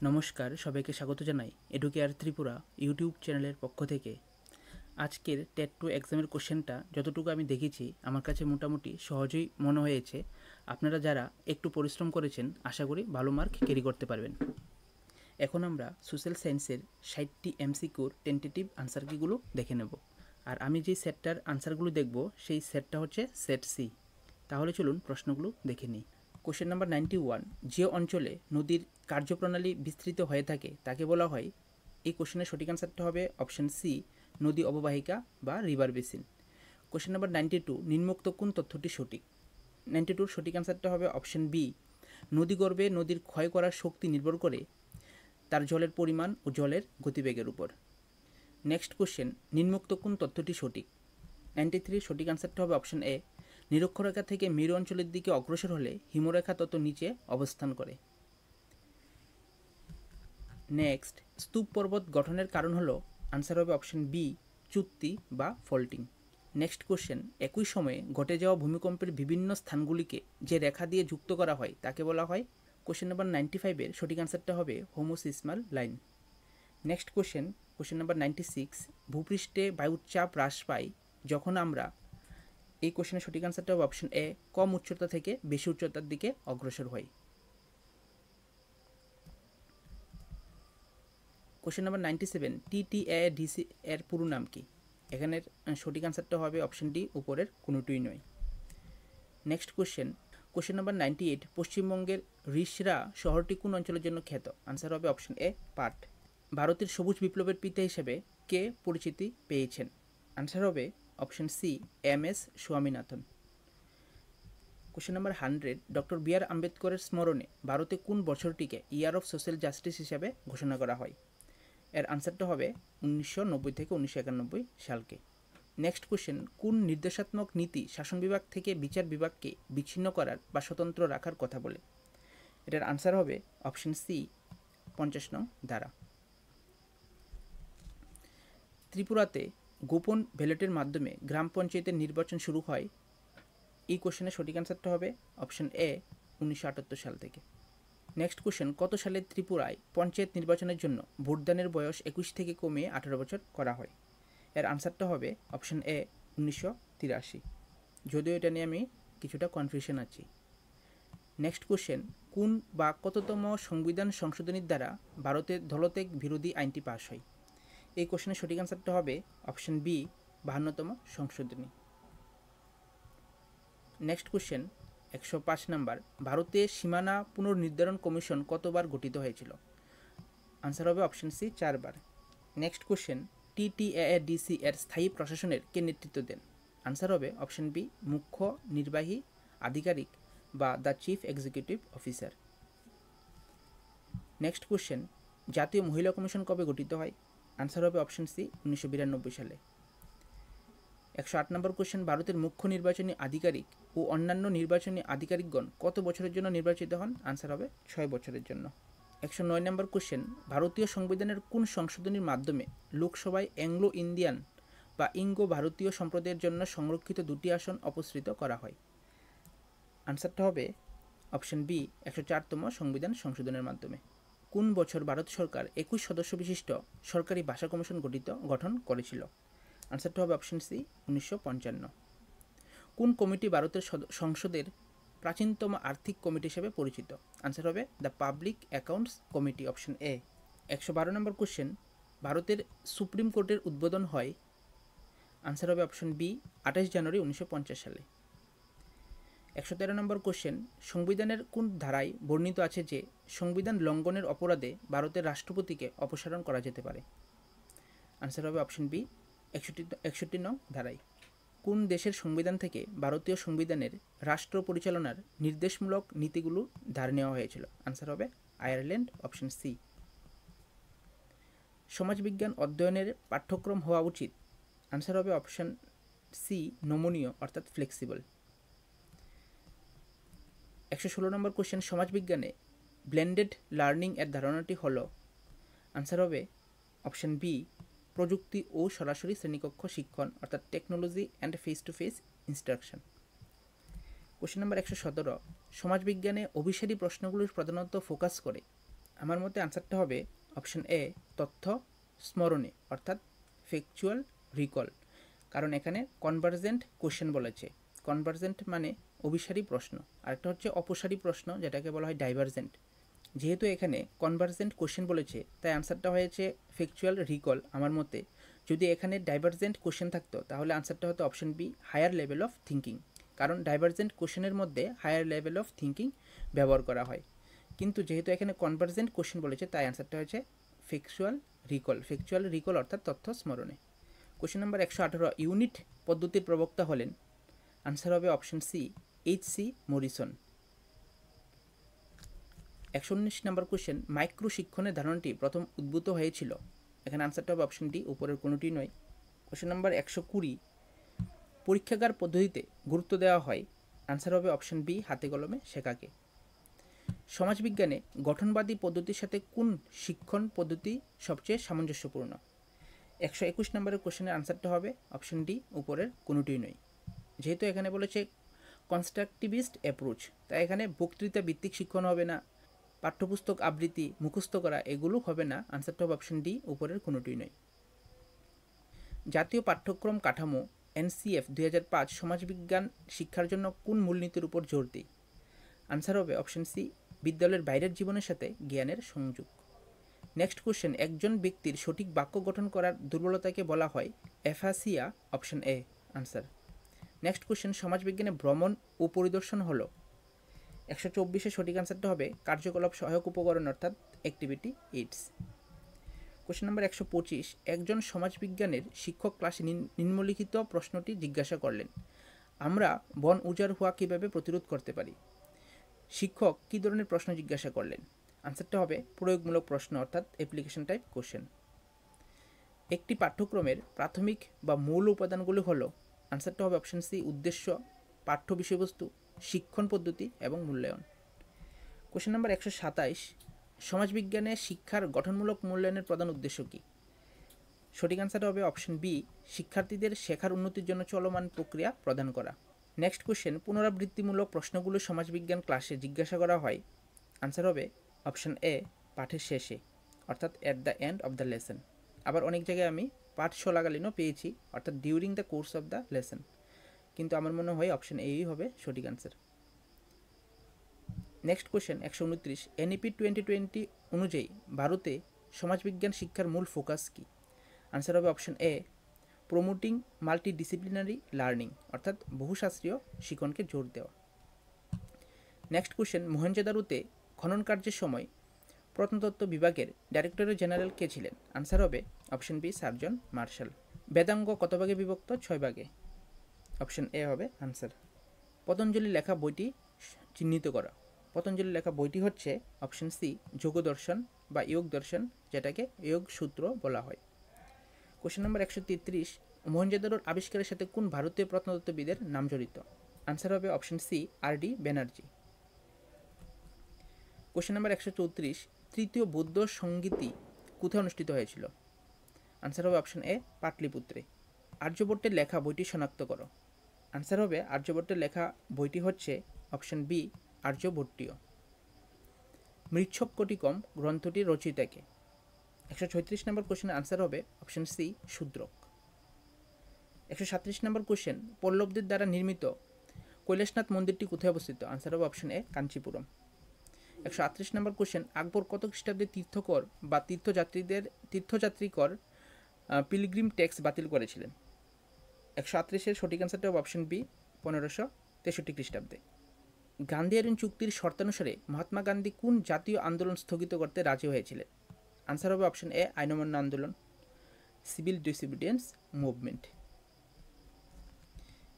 নমস্কার, সবাইকে স্বাগত জানাই এডুকেয়ার ত্রিপুরা ইউটিউব চ্যানেলের পক্ষ থেকে। আজকের টেট 2 এক্সামের কোশ্চেনটা যতটুকু আমি দেখেছি আমার কাছে মোটামুটি সহজেই মনে হয়েছে। আপনারা যারা একটু পরিশ্রম করেছেন আশা করি ভালো মার্ক ক্যারি করতে পারবেন। এখন আমরা সোশ্যাল সায়েন্সের 60টি এমসিকিউর টেন্টেটিভ আনসার কিগুলো দেখে নেব। আর আমি যে সেটটার আনসারগুলো দেখব সেই সেটটা হচ্ছে সেট সি। তাহলে চলুন প্রশ্নগুলো দেখে নিই। কোশ্চেন নাম্বার 91, যে অঞ্চলে নদীর কার্যপ্রণালী বিস্তৃত হয়ে থাকে তাকে বলা হয়। এই কোশ্চেনের সঠিক আনসারটা হবে অপশন সি, নদী অববাহিকা বা রিভার বেসিন। কোশ্চেন নাম্বার 92, নিম্নোক্ত কোন তথ্যটি সঠিক? 92-র সঠিক আনসারটা হবে অপশন বি, নদীগর্ভে নদীর ক্ষয় করার শক্তি নির্ভর করে তার জলের পরিমাণ ও জলের গতিবেগের উপর। নেক্সট কোশ্চেন, নিম্নোক্ত কোন তথ্যটি সঠিক? 93-র সঠিক আনসারটা হবে অপশন এ, নিরক্ষরেখা থেকে মেরু অঞ্চলের দিকে অগ্রসর হলে হিমরেখা তত নিচে অবস্থান করে। নেক্সট, স্তূপ পর্বত গঠনের কারণ হলো, আনসার হবে অপশন বি, চুক্তি বা ফল্টিং। নেক্সট কোশ্চেন, একই সময়ে ঘটে যাওয়া ভূমিকম্পের বিভিন্ন স্থানগুলিকে যে রেখা দিয়ে যুক্ত করা হয় তাকে বলা হয়। কোশ্চেন নাম্বার 95-এর সঠিক আনসারটা হবে হোমোসিসমাল লাইন। নেক্সট কোশ্চেন নাম্বার 96, ভূপৃষ্ঠে বায়ুর চাপ হ্রাস পায় যখন আমরা। এই কোশ্চেনের সঠিক আনসারটা হবে অপশন এ, কম উচ্চতা থেকে বেশি উচ্চতার দিকে অগ্রসর হয়। কোশ্চেন নাম্বার 97, TTADC এর পুরো নাম কি? এখানের সঠিক আনসারটা হবে অপশন ডি, উপরের কোনোটিই নয়। নেক্সট কোশ্চেন নাম্বার 98, পশ্চিমবঙ্গের রিষড়া শহরটি কোন অঞ্চলের জন্য খ্যাত? আনসার হবে অপশন এ, পাট। ভারতের সবুজ বিপ্লবের পিতা হিসেবে কে পরিচিতি পেয়েছেন? আনসার হবে option C, MS Swaminathan. Question number 100, doctor B R আম্বেদকরের স্মরণে ভারতে কোন বছরটিকে ইয়ার অফ সোশ্যাল জাস্টিস হিসাবে ঘোষণা করা হয়? এর আনসারটা হবে 1990 থেকে 1991 সালকে। নেক্সট কোশ্চেন, কোন নির্দেশাত্মক নীতি শাসন বিভাগ থেকে বিচার বিভাগকে বিচ্ছিন্ন করার বা স্বতন্ত্র রাখার কথা বলে? এটার আনসার হবে অপশন সি, 50 নং ধারা। ত্রিপুরাতে গোপন ব্যালটের মাধ্যমে গ্রাম পঞ্চায়েতের নির্বাচন শুরু হয়। এই কোশ্চেনের সঠিক আনসারটা হবে অপশন এ, 1978 সাল থেকে। নেক্সট কোশ্চেন, কত সালে ত্রিপুরায় পঞ্চায়েত নির্বাচনের জন্য ভোটদানের বয়স 21 থেকে কমিয়ে 18 বছর করা হয়? এর আনসারটা হবে অপশন এ, 1983। যদিও এটা নিয়ে আমি কিছুটা কনফিউশন আছি। নেক্সট কোশ্চেন, কোন বা কততম সংবিধান সংশোধনীর দ্বারা ভারতের দলত্যাগ বিরোধী আইনটি পাশ হয়? এই কোশ্চেনের সঠিক আনসারটা হবে অপশন বি, 52তম সংশোধনী। নেক্সট কোশ্চেন 105 নাম্বার, ভারতের সীমানা পুনর্নির্ধারণ কমিশন কতবার গঠিত হয়েছিল? আনসার হবে অপশন সি, 4 বার। নেক্সট কোশ্চেন, TTADC এর স্থায়ী প্রশাসনের কে নেতৃত্ব দেন? আনসার হবে অপশন বি, মুখ্য নির্বাহী আধিকারিক বা the chief executive officer. Next question, জাতীয় মহিলা কমিশন কবে গঠিত হয়? আনসার হবে অপশন সি, 1992 সালে। 108 নম্বর কোশ্চেন, ভারতের মুখ্য নির্বাচনী আধিকারিক ও অন্যান্য নির্বাচনী আধিকারিকগণ কত বছরের জন্য নির্বাচিত হন? আনসার হবে 6 বছরের জন্য। 109 নম্বর কোশ্চেন, ভারতীয় সংবিধানের কোন সংশোধনীর মাধ্যমে লোকসভায় অ্যাংলো ইন্ডিয়ান বা ইঙ্গো ভারতীয় সম্প্রদায়ের জন্য সংরক্ষিত 2টি আসন অপসৃত করা হয়? আনসারটা হবে অপশন বি, 104তম সংবিধান সংশোধনের মাধ্যমে। কোন বছর ভারত সরকার 21 সদস্য বিশিষ্ট সরকারি ভাষা কমিশন গঠন করেছিল? আনসারটা হবে অপশন সি, 1955। কোন কমিটি ভারতের সংসদের প্রাচীনতম আর্থিক কমিটি হিসেবে পরিচিত? আনসার হবে the public accounts committee, option A. 112 number question, ভারতের সুপ্রিম কোর্টের উদ্বোধন হয়? আনসার হবে অপশন বি, 28 জানুয়ারি 1950 সালে। 113 নম্বর কোশ্চেন, সংবিধানের কোন ধারায় বর্ণিত আছে যে সংবিধান লঙ্ঘনের অপরাধে ভারতের রাষ্ট্রপতিকে অপসারণ করা যেতে পারে? আনসার হবে অপশন বি, 61 নং ধারায়। কোন দেশের সংবিধান থেকে ভারতীয় সংবিধানের রাষ্ট্র পরিচালনার নির্দেশমূলক নীতিগুলো ধার নেওয়া হয়েছিল? আনসার হবে আয়ারল্যান্ড, অপশন সি। সমাজবিজ্ঞান অধ্যয়নের পাঠ্যক্রম হওয়া উচিত? আনসার হবে অপশন সি, নমনীয় অর্থাৎ ফ্লেক্সিবল। 116 নম্বর কোশ্চেন, সমাজবিজ্ঞানে ব্লেন্ডেড লার্নিং এর ধারণাটি হলো? আনসার হবে অপশন বি, প্রযুক্তি ও সরাসরি শ্রেণীকক্ষ শিক্ষণ অর্থাৎ technology and face to face instruction. Question number 117, সমাজবিজ্ঞানে অভিসারী প্রশ্নগুলোর প্রধানত ফোকাস করে? আমার মতে আনসারটা হবে অপশন এ, তথ্য স্মরণে, অর্থাৎ ফ্যাকচুয়াল রিকল। কারণ এখানে কনভার্জেন্ট কোশ্চেন বলেছে। কনভার্জেন্ট মানে অভিসারী প্রশ্ন, আরেকটা হচ্ছে অপসারী প্রশ্ন, যেটাকে বলা হয় ডাইভার্জেন্ট। যেহেতু এখানে কনভার্জেন্ট কোশ্চেন বলেছে, তাই আনসারটা হয়েছে ফ্যাকচুয়াল রিকল। আমার মতে যদি এখানে ডাইভার্জেন্ট কোশ্চেন থাকতো, তাহলে আনসারটা হতো option B, higher level of thinking. কারণ ডাইভার্জেন্ট কোশ্চেনের মধ্যে হায়ার লেভেল অফ থিঙ্কিং ব্যবহার করা হয়। কিন্তু যেহেতু এখানে কনভার্জেন্ট কোশ্চেন বলেছে, তাই আনসারটা হচ্ছে ফ্যাকচুয়াল রিকল। ফ্যাকচুয়াল রিকল অর্থাৎ তথ্য স্মরণে। কোশ্চেন নাম্বার 118, ইউনিট পদ্ধতির প্রবক্তা হলেন। আনসার হবে অপশন সি, H.C. মরিসন। 119 নম্বর কোশ্চেন, মাইক্রো শিক্ষণের ধারণাটি প্রথম উদ্ভূত হয়েছিল। এখানে আনসারটা হবে অপশন ডি, উপরের কোনোটি নয়। কোশ্চেন নাম্বার 120, পরীক্ষাগার পদ্ধতিতে গুরুত্ব দেওয়া হয়। আনসার হবে অপশন বি, হাতে কলমে শেখাকে। সমাজবিজ্ঞানে গঠনবাদী পদ্ধতির সাথে কোন শিক্ষণ পদ্ধতি সবচেয়ে সামঞ্জস্যপূর্ণ? 121 নম্বরের কোশ্চেনের আনসারটা হবে অপশন ডি, উপরের কোনোটি নয়। যেহেতু এখানে বলেছে কনস্ট্রাকটিভিস্ট অ্যাপ্রোচ, তাই এখানে বক্তৃতা ভিত্তিক শিক্ষণ হবে না, পাঠ্যপুস্তক আবৃত্তি, মুখস্থ করা এগুলো হবে না। আনসারটা হবে অপশন ডি, উপরের কোনোটি নয়। জাতীয় পাঠ্যক্রম কাঠামো NCF 2005 সমাজবিজ্ঞান শিক্ষার জন্য কোন মূলনীতির উপর জোর দেয়? আনসার হবে অপশন সি, বিদ্যালয়ের বাইরের জীবনের সাথে জ্ঞানের সংযোগ। নেক্সট কোশ্চেন, একজন ব্যক্তির সঠিক বাক্য গঠন করার দুর্বলতাকে বলা হয় aphasia. Option A answer. Next question, সমাজবিজ্ঞানে ভ্রমণ ও পরিদর্শন হলো। 124-এর সঠিক আনসারটা হবে কার্যকলাপ সহায়ক উপকরণ, অর্থাৎ অ্যাক্টিভিটি এইডস। কোশ্চেন নাম্বার 125, একজন সমাজবিজ্ঞানের শিক্ষক ক্লাসে নিম্নলিখিত প্রশ্নটি জিজ্ঞাসা করলেন, আমরা বন উজাড় হওয়া কীভাবে প্রতিরোধ করতে পারি? শিক্ষক কী ধরনের প্রশ্ন জিজ্ঞাসা করলেন? আনসারটা হবে প্রয়োগমূলক প্রশ্ন, অর্থাৎ অ্যাপ্লিকেশন টাইপ কোশ্চেন। একটি পাঠ্যক্রমের প্রাথমিক বা মূল উপাদানগুলি হলো। আনসারটা হবে অপশন সি, উদ্দেশ্য, পাঠ্য বিষয়বস্তু, শিক্ষণ পদ্ধতি এবং মূল্যায়ন। কোশ্চেন নাম্বার 127, সমাজবিজ্ঞানে শিক্ষার গঠনমূলক মূল্যায়নের প্রধান উদ্দেশ্য কী? সঠিক আনসারটা হবে অপশন বি, শিক্ষার্থীদের শেখার উন্নতির জন্য চলমান প্রক্রিয়া প্রদান করা। নেক্সট কোশ্চেন, পুনরাবৃত্তিমূলক প্রশ্নগুলো সমাজবিজ্ঞান ক্লাসে জিজ্ঞাসা করা হয়। আনসার হবে অপশন এ, পাঠের শেষে, অর্থাৎ at the end of the lesson. আবার অনেক জায়গায় আমি পাঠ চলাকালীনও পেয়েছি, অর্থাৎ during the course of the lesson, কিন্তু আমার মনে হয় অপশন এই হবে সঠিক আনসার। নেক্সট কোশ্চেন 129, NEP 2020 অনুযায়ী ভারতে সমাজবিজ্ঞান শিক্ষার মূল ফোকাস কী? আনসার হবে অপশন এ, প্রমোটিং মাল্টিডিসিপ্লিনারি লার্নিং, অর্থাৎ বহুশাস্ত্রীয় শিক্ষণকে জোর দেওয়া। নেক্সট কোশ্চেন, মহেঞ্জোদারোতে খনন কার্যের সময় প্রত্নতত্ত্ব বিভাগের ডাইরেক্টর জেনারেল কে ছিলেন? আনসার হবে অপশন বি, সার্জন মার্শাল। বেদাঙ্গ কত ভাগে বিভক্ত? 6 ভাগে। অপশন এ হবে আনসার। পতঞ্জলি লেখা বইটি চিহ্নিত করা। পতঞ্জলি লেখা বইটি হচ্ছে অপশন সি, যোগ দর্শন বা যোগ দর্শন, যেটাকে যোগ সূত্র বলা হয়। কোশ্চেন নম্বর 133, মহেঞ্জোদারোর আবিষ্কারের সাথে কোন ভারতীয় প্রত্নতত্ত্ববিদের নাম জড়িত? আনসার হবে option C, RD Banerjee. Question number 134, তৃতীয় বৌদ্ধ সঙ্গীতি কোথায় অনুষ্ঠিত হয়েছিল? আনসার হবে অপশন এ, পাটলিপুত্রে। আর্যভট্টের লেখা বইটি শনাক্ত করো। আনসার হবে আর্যভট্টের লেখা বইটি হচ্ছে অপশন বি, আর্যভট্টীয়। মৃচ্ছকটিকম গ্রন্থটির রচয়িতাকে? 136 নম্বর কোশ্চেনের আনসার হবে option C, Shudraka. 137 number question, পল্লবদের দ্বারা নির্মিত কৈলাসনাথ মন্দিরটি কোথায় অবস্থিত? আনসার হবে option A, Kanchipuram. 138 number question, Akbar কত খ্রিস্টাব্দে তীর্থকর বা তীর্থযাত্রীকর পিলগ্রিম ট্যাক্স বাতিল করেছিলেন? 138-এর সঠিক আনসারটা হবে অপশন বি, 1563 খ্রিস্টাব্দে। গান্ধী আইন চুক্তির শর্তানুসারে মহাত্মা গান্ধী কোন জাতীয় আন্দোলন স্থগিত করতে রাজি হয়েছিলেন? আনসার হবে অপশন এ, আইন অমান্য আন্দোলন, সিভিল ডিসোবিডিয়েন্স মুভমেন্ট।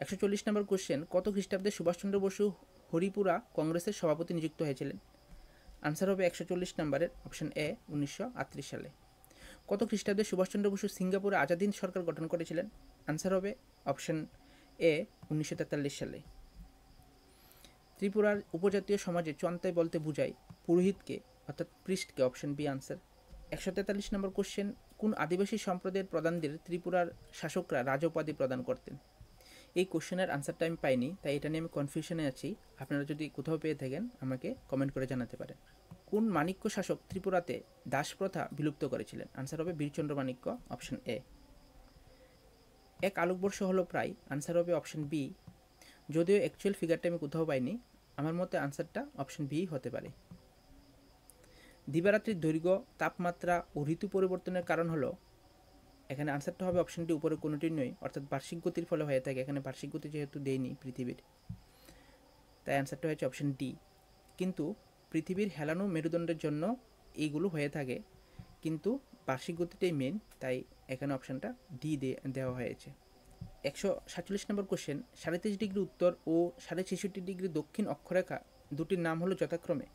140 নম্বর কোশ্চেন, কত খ্রিস্টাব্দে সুভাষচন্দ্র বসু হরিপুরা কংগ্রেসের সভাপতি নিযুক্ত হয়েছিলেন? আনসার হবে 140 নম্বরের অপশন এ, 1938 সালে। কত খ্রিস্টাব্দে সুভাষচন্দ্র বসু সিঙ্গাপুরে আজাদ হিন্দ সরকার গঠন করেছিলেন? আনসার হবে অপশন এ, 1943 সালে। ত্রিপুরার উপজাতীয় সমাজে চন্তাই বলতে বোঝায় পুরোহিতকে, অর্থাৎ প্রিস্টকে। Option B answer. 143 number question, কোন আদিবাসী সম্প্রদায়ের প্রধানদের ত্রিপুরার শাসকরা রাজা উপাধি প্রদান করতেন? এই কোশ্চেনের আনসারটা আমি পাইনি, তাই এটা নিয়ে আমি কনফিউশনে আছি। আপনারা যদি কোথাও পেয়ে থাকেন আমাকে কমেন্ট করে জানাতে পারেন। কোন মাণিক্য শাসক ত্রিপুরাতে দাস প্রথা বিলুপ্ত করেছিলেন? আনসার হবে বীরচন্দ্র মাণিক্য, অপশন এ। এক আলোকবর্ষ হলো প্রায়, আনসার হবে অপশন বি। যদিও অ্যাকচুয়াল ফিগারটা আমি কোথাও পাইনি, আমার মতে আনসারটা অপশন বি হতে পারে। দিবারাত্রির দৈর্ঘ্য, তাপমাত্রা ও ঋতু পরিবর্তনের কারণ হলো, এখানে আনসারটা হবে অপশন ডি, উপরে কোনোটি নয়, অর্থাৎ বার্ষিক গতির ফলে হয়ে থাকে। এখানে বার্ষিক গতি যেহেতু দেয়নি পৃথিবীর, তাই আনসারটা হয়েছে অপশন ডি। কিন্তু পৃথিবীর হেলানো মেরুদণ্ডের জন্য এইগুলো হয়ে থাকে, কিন্তু বার্ষিক গতিটাই মেন, তাই এখানে অপশানটা ডি দেওয়া হয়েছে। 147 নম্বর কোশ্চেন, 37.5 ডিগ্রি উত্তর ও 66.5 ডিগ্রি দক্ষিণ অক্ষরেখা দুটির নাম হলো যথাক্রমে?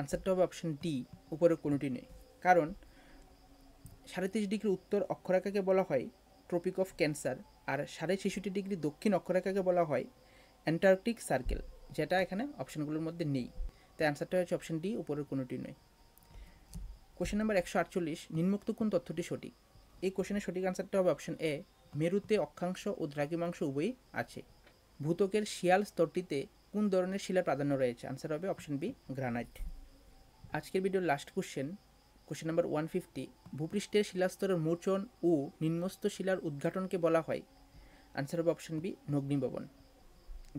আনসারটা হবে অপশন ডি, উপরে কোনোটি নেই। কারণ 37 ডিগ্রি উত্তর অক্ষরেখাকে বলা হয় ট্রপিক অফ ক্যান্সার, আর 66.5 ডিগ্রি দক্ষিণ অক্ষরেখাকে বলা হয় অ্যান্টার্কটিক সার্কেল, যেটা এখানে অপশানগুলোর মধ্যে নেই। তাই আনসারটা হচ্ছে অপশন ডি, উপরের কোনোটি নয়। কোশ্চেন নাম্বার 148, নিম্নোক্ত কোন তথ্যটি সঠিক? এই কোশ্চেনের সঠিক আনসারটা হবে অপশন এ, মেরুতে অক্ষাংশ ও দ্রাঘিমাংশ উভয়ই আছে। ভূত্বকের শিয়াল স্তরটিতে কোন ধরনের শিলার প্রাধান্য রয়েছে? আনসার হবে অপশন বি, গ্রানাইট। আজকের ভিডিওর লাস্ট কোশ্চেন নাম্বার 150, ভূপৃষ্ঠের শিলাস্তরের মোচন ও নিম্নস্থ শিলার উদ্ঘাটনকে বলা হয়? আনসার হবে অপশন বি, নগ্নিভবন।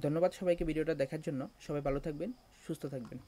ধন্যবাদ সবাইকে ভিডিওটা দেখার জন্য। সবাই ভালো থাকবেন, সুস্থ থাকবেন।